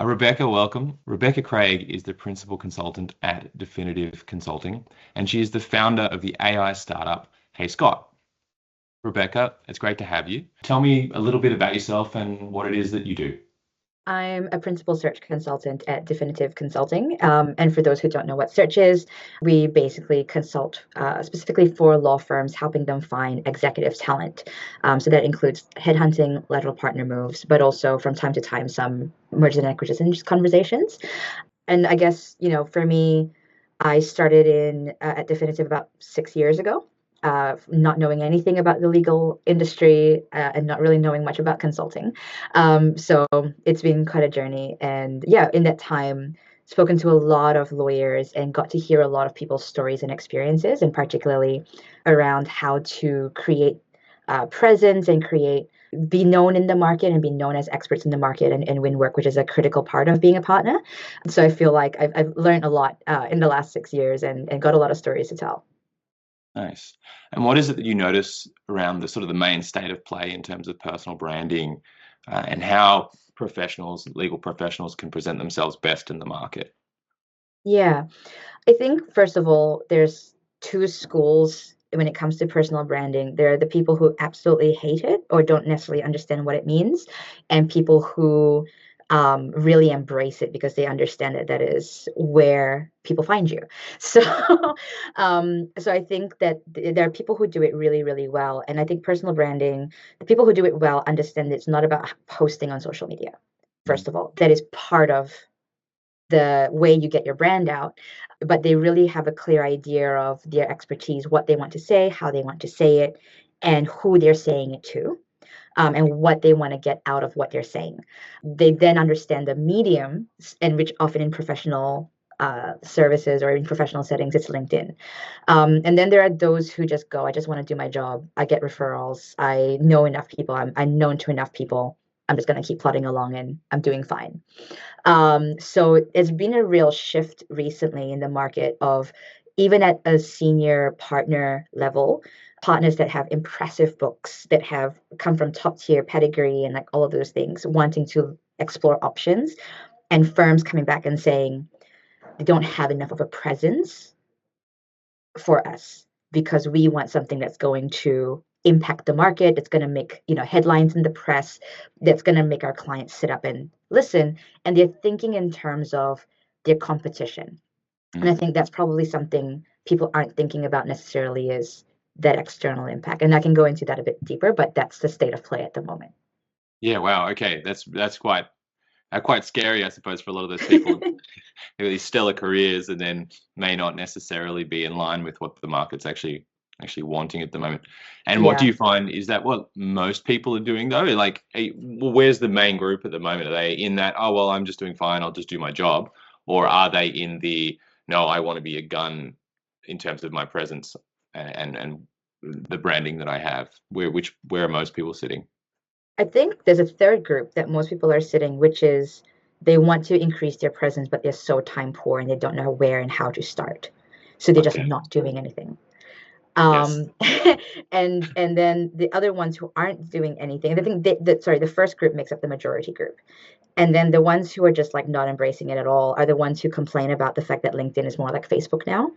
Rebecca, welcome. Rebecca Craig is the principal consultant at Definitive Consulting, and she is the founder of the AI startup Hey Scott. Rebecca, it's great to have you. Tell me a little bit about yourself and what it is that you do. I'm a principal search consultant at Definitive Consulting. And for those who don't know what search is, we basically consult specifically for law firms, helping them find executive talent. So that includes headhunting, lateral partner moves, but also from time to time, some mergers and acquisitions conversations. And I guess, for me, I started in at Definitive about 6 years ago, not knowing anything about the legal industry and not really knowing much about consulting. So it's been quite a journey. And yeah, in that time, spoken to a lot of lawyers and got to hear a lot of people's stories and experiences, and particularly around how to create presence and be known in the market and be known as experts in the market and win work, which is a critical part of being a partner. So I feel like I've learned a lot in the last 6 years and got a lot of stories to tell. Nice. And what is it that you notice around the sort of the main state of play in terms of personal branding and how professionals, legal professionals, can present themselves best in the market? Yeah, I think first of all, there's two schools when it comes to personal branding. There are the people who absolutely hate it or don't necessarily understand what it means, and people who really embrace it because they understand that that is where people find you. So, so I think that there are people who do it really, really well, and I think personal branding, the people who do it well understand it's not about posting on social media. Mm. First of all, that is part of the way you get your brand out, but they really have a clear idea of their expertise, what they want to say, how they want to say it, and who they're saying it to, and what they want to get out of what they're saying. They then understand the medium, and which often in professional services or in professional settings, it's LinkedIn. And then there are those who just go, I just want to do my job. I get referrals. I know enough people. I'm known to enough people. I'm just going to keep plodding along and I'm doing fine. So it's been a real shift recently in the market of even at a senior partner level, partners that have impressive books that have come from top tier pedigree and like all of those things, wanting to explore options, and firms coming back and saying they don't have enough of a presence for us because we want something that's going to impact the market, that's going to make, headlines in the press, that's going to make our clients sit up and listen. And they're thinking in terms of their competition. And I Mm. think that's probably something people aren't thinking about necessarily is that external impact. And I can go into that a bit deeper, but that's the state of play at the moment. Yeah, wow. Okay, that's quite scary, I suppose, for a lot of those people who have these stellar careers and then may not necessarily be in line with what the market's actually wanting at the moment. And what do Yeah. you find is that what most people are doing though? Like, well, where's the main group at the moment? Are they in that, oh well, I'm just doing fine, I'll just do my job, or are they in the no, I want to be a gun in terms of my presence and the branding that I have? Where are most people sitting? I think there's a third group that most people are sitting, which is they want to increase their presence, but they're so time poor and they don't know where and how to start. So they're just Okay. not doing anything. Yes. Um, and then the other ones who aren't doing anything, I think sorry, the first group makes up the majority group. And then the ones who are just like not embracing it at all are the ones who complain about the fact that LinkedIn is more like Facebook now.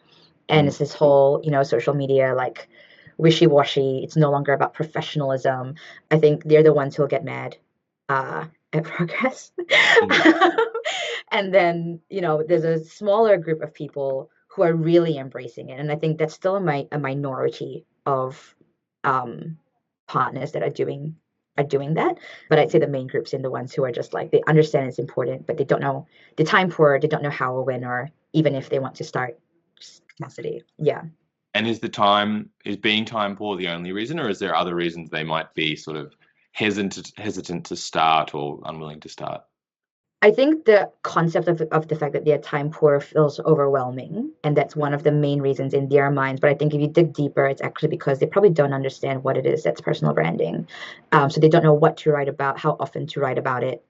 And Mm. it's this whole, social media like wishy-washy. It's no longer about professionalism. I think they're the ones who'll get mad at progress. Mm. And then, there's a smaller group of people who are really embracing it. And I think that's still a minority of um, partners that are doing that. But I'd say the main groups in the ones who are just like they understand it's important, but they don't know the time poor, they don't know how or when, or even if they want to start capacity. Yeah. And is being time poor the only reason, or is there other reasons they might be sort of hesitant to start or unwilling to start? I think the concept of the fact that they're time poor feels overwhelming, and that's one of the main reasons in their minds. But I think if you dig deeper, it's actually because they probably don't understand what it is that's personal branding. So they don't know what to write about, how often to write about it,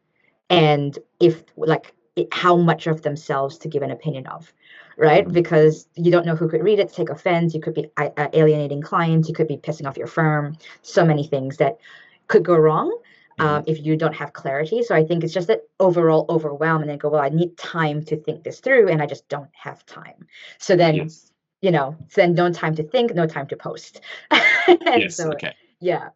and if like how much of themselves to give an opinion of, right? Mm. Because you don't know who could read it, take offense. You could be alienating clients. You could be pissing off your firm. So many things that could go wrong. if you don't have clarity. So I think it's just that overall overwhelm, and then go, well, I need time to think this through, and I just don't have time. So then, Yes. so then no time to think, no time to post. And Yes. so, Okay. yeah.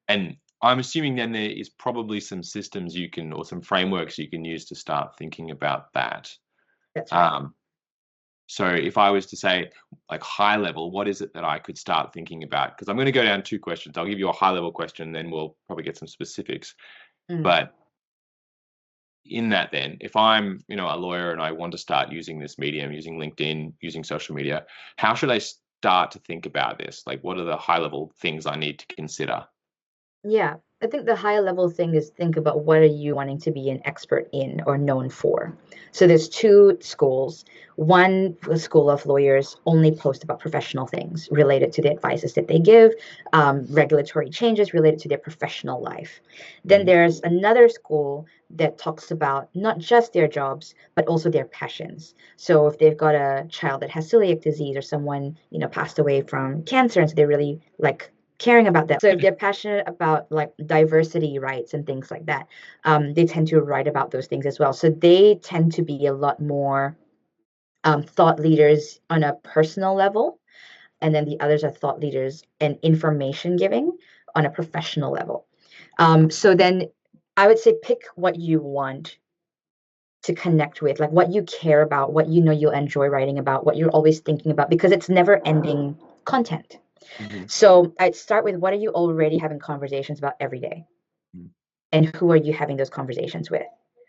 And I'm assuming then there is probably some systems you can, or some frameworks you can use to start thinking about that. That's right. Um, so if I was to say, like, high level, what is it that I could start thinking about? Because I'm going to go down two questions. I'll give you a high level question, then we'll probably get some specifics. Mm. But in that, then, if I'm, a lawyer and I want to start using this medium, using LinkedIn, using social media, how should I start to think about this? Like, what are the high level things I need to consider? Yeah, I think the high level thing is think about what are you wanting to be an expert in or known for. So there's two schools. One school of lawyers only post about professional things related to the advices that they give, regulatory changes related to their professional life. Then Mhm. there's another school that talks about not just their jobs, but also their passions. So if they've got a child that has celiac disease or someone, passed away from cancer, and so they really like caring about that. So if they're passionate about like diversity rights and things like that, they tend to write about those things as well. So they tend to be a lot more thought leaders on a personal level, and then the others are thought leaders and information giving on a professional level. So then I would say pick what you want to connect with, like what you care about, what you know you'll enjoy writing about, what you're always thinking about, because it's never ending content. Mhm. So I'd start with what are you already having conversations about every day? Mhm. And who are you having those conversations with?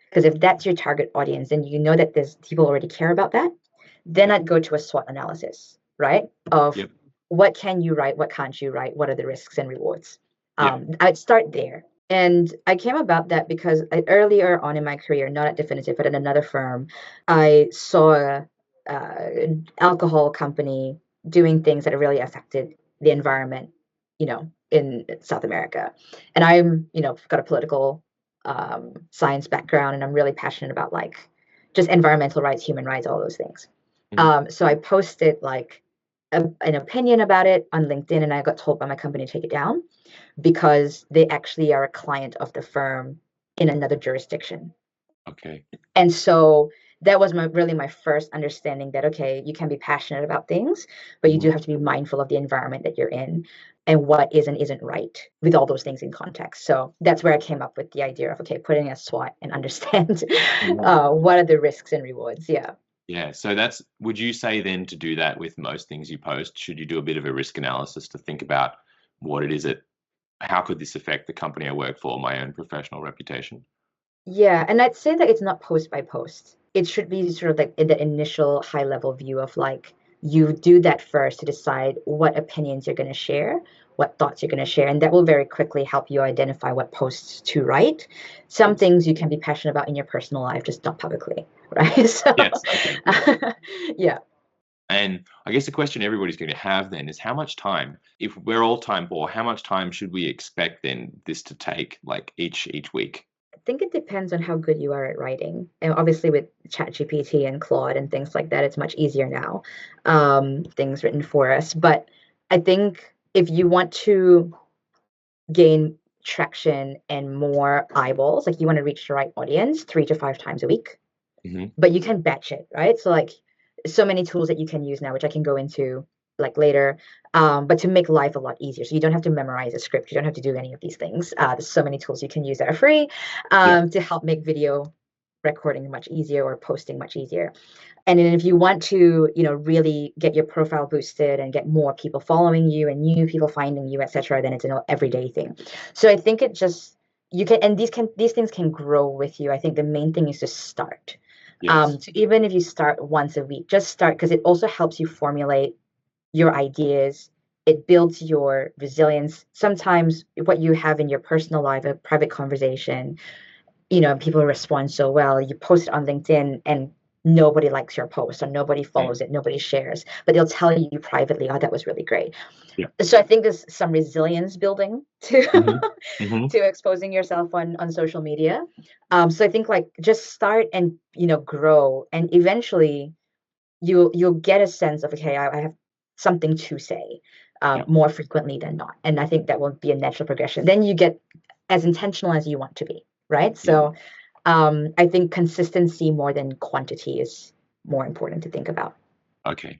Because if that's your target audience, then you know that there's people already care about that. Then Yep. I'd go to a SWOT analysis, right? Of Yep. what can you write, what can't you write, what are the risks and rewards. Yep. I'd start there. And I came about that because earlier on in my career, not at Definitive, but at another firm, I saw alcohol company doing things that really affected the environment, in South America. And I'm, got a political science background, and I'm really passionate about like just environmental rights, human rights, all those things. Mhm. So I posted like an opinion about it on LinkedIn, and I got told by my company to take it down because they actually are a client of the firm in another jurisdiction. Okay. And so that was really my first understanding that, okay, you can be passionate about things, but you Mhm. do have to be mindful of the environment that you're in and what is and isn't right with all those things in context. So that's where I came up with the idea of, okay, putting a SWOT and understand Mhm. what are the risks and rewards. Yeah. Yeah. So would you say then to do that with most things you post, should you do a bit of a risk analysis to think about what it is how could this affect the company I work for, my own professional reputation? Yeah. And I'd say that it's not post by post. It should be sort of like in the initial high level view of like, you do that first to decide what opinions you're going to share, what thoughts you're going to share, and that will very quickly help you identify what posts to write. Some Yes. things you can be passionate about in your personal life, just not publicly, right? So, Yes. Okay. yeah. And I guess the question everybody's going to have then is how much time, if we're all time poor, how much time should we expect then this to take, like each week? I think it depends on how good you are at writing. And obviously, with ChatGPT and Claude and things like that, it's much easier now. Things written for us. But I think if you want to gain traction and more eyeballs, like you want to reach the right audience 3 to 5 times a week, Hmm. but you can batch it, right? So like so many tools that you can use now, which I can go into like later, but to make life a lot easier. So you don't have to memorize a script. You don't have to do any of these things. There's so many tools you can use that are free Yeah. to help make video recording much easier or posting much easier. And then if you want to, really get your profile boosted and get more people following you and new people finding you, etc., then it's an everyday thing. So I think it just you can, and these things can grow with you. I think the main thing is to start. Yes. So even if you start once a week, just start because it also helps you formulate your ideas. It builds your resilience. Sometimes what you have in your personal life, a private conversation, people respond so well. You post it on LinkedIn and nobody likes your post or nobody Yeah. follows it, nobody shares, but they'll tell you privately, oh, that was really great. Yeah. So I think there's some resilience building to Hmm. Hmm. to exposing yourself on social media. So I think like just start and grow, and eventually you'll get a sense of, okay, I have something to say Yeah. more frequently than not, and I think that will be a natural progression. Then you get as intentional as you want to be, right? Yeah. So I think consistency more than quantity is more important to think about. Okay.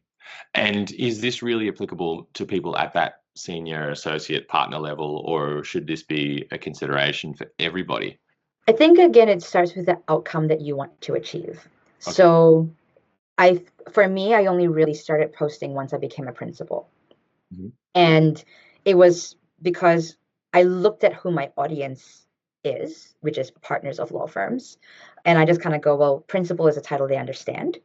And is this really applicable to people at that senior associate partner level, or should this be a consideration for everybody? I think again, it starts with the outcome that you want to achieve. Okay. So for me, I only really started posting once I became a principal. Mhm. And it was because I looked at who my audience is, which is partners of law firms. And I just kind of go, well, principal is a title they understand.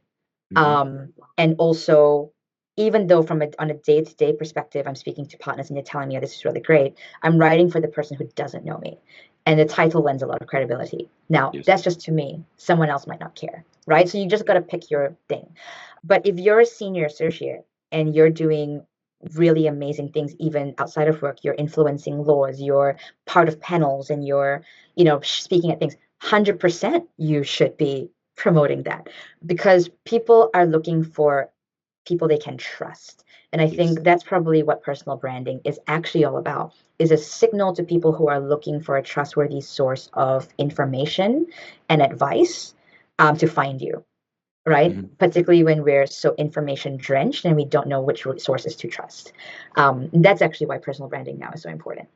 Mhm. And also, even though on a day-to-day perspective, I'm speaking to partners and they're telling me, oh, this is really great, I'm writing for the person who doesn't know me. And the title lends a lot of credibility. Now, Yes. that's just to me. Someone else might not care, right? So you just got to pick your thing. But if you're a senior associate and you're doing really amazing things even outside of work, you're influencing laws, you're part of panels, and you're, speaking at things, 100% you should be promoting that, because people are looking for people they can trust. And I Yes. think that's probably what personal branding is actually all about, is a signal to people who are looking for a trustworthy source of information and advice, to find you, right? Mhm. Particularly when we're so information drenched and we don't know which sources to trust. That's actually why personal branding now is so important.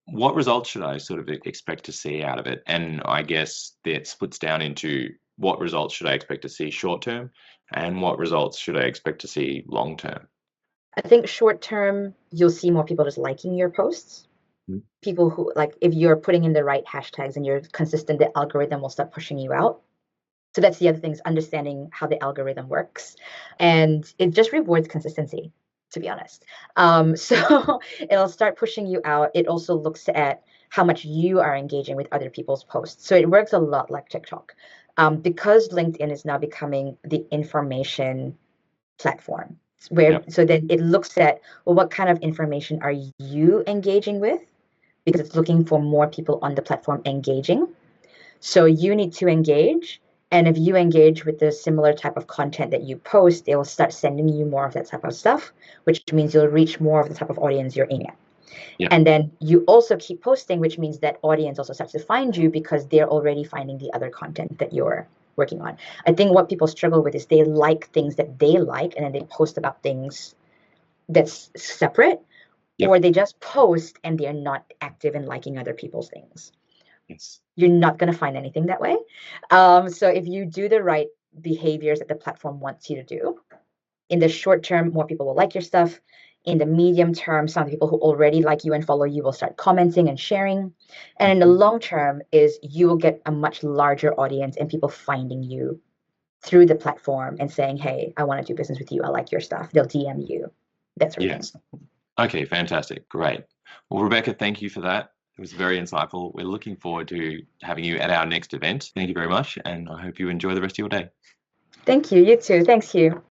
What results should I sort of expect to see out of it? And I guess that splits down into what results should I expect to see short term, and what results should I expect to see long term? I think short term, you'll see more people just liking your posts. Mhm. People who, like, if you're putting in the right hashtags and you're consistent, the algorithm will start pushing you out. So that's the other thing, is understanding how the algorithm works. And it just rewards consistency, to be honest. So it'll start pushing you out. It also looks at how much you are engaging with other people's posts. So it works a lot like TikTok. Because LinkedIn is now becoming the information platform, where Yep. so then it looks at, well, what kind of information are you engaging with? Because it's looking for more people on the platform engaging. So you need to engage. And if you engage with the similar type of content that you post, they will start sending you more of that type of stuff, which means you'll reach more of the type of audience you're aiming at. Yep. And then you also keep posting, which means that audience also starts to find you because they're already finding the other content that you're working on. I think what people struggle with is they like things that they like, and then they post about things that's separate, Yep. or they just post and they're not active in liking other people's things. Yes. You're not going to find anything that way. So if you do the right behaviors that the platform wants you to do, in the short term, more people will like your stuff. In the medium term, some people who already like you and follow you will start commenting and sharing. And in the Mhm. long term is you will get a much larger audience and people finding you through the platform and saying, hey, I want to do business with you. I like your stuff. They'll DM you, that sort of thing. Yes. Okay, fantastic. Great. Well, Rebekah, thank you for that. It was very insightful. We're looking forward to having you at our next event. Thank you very much, and I hope you enjoy the rest of your day. Thank you. You too. Thanks, Hugh.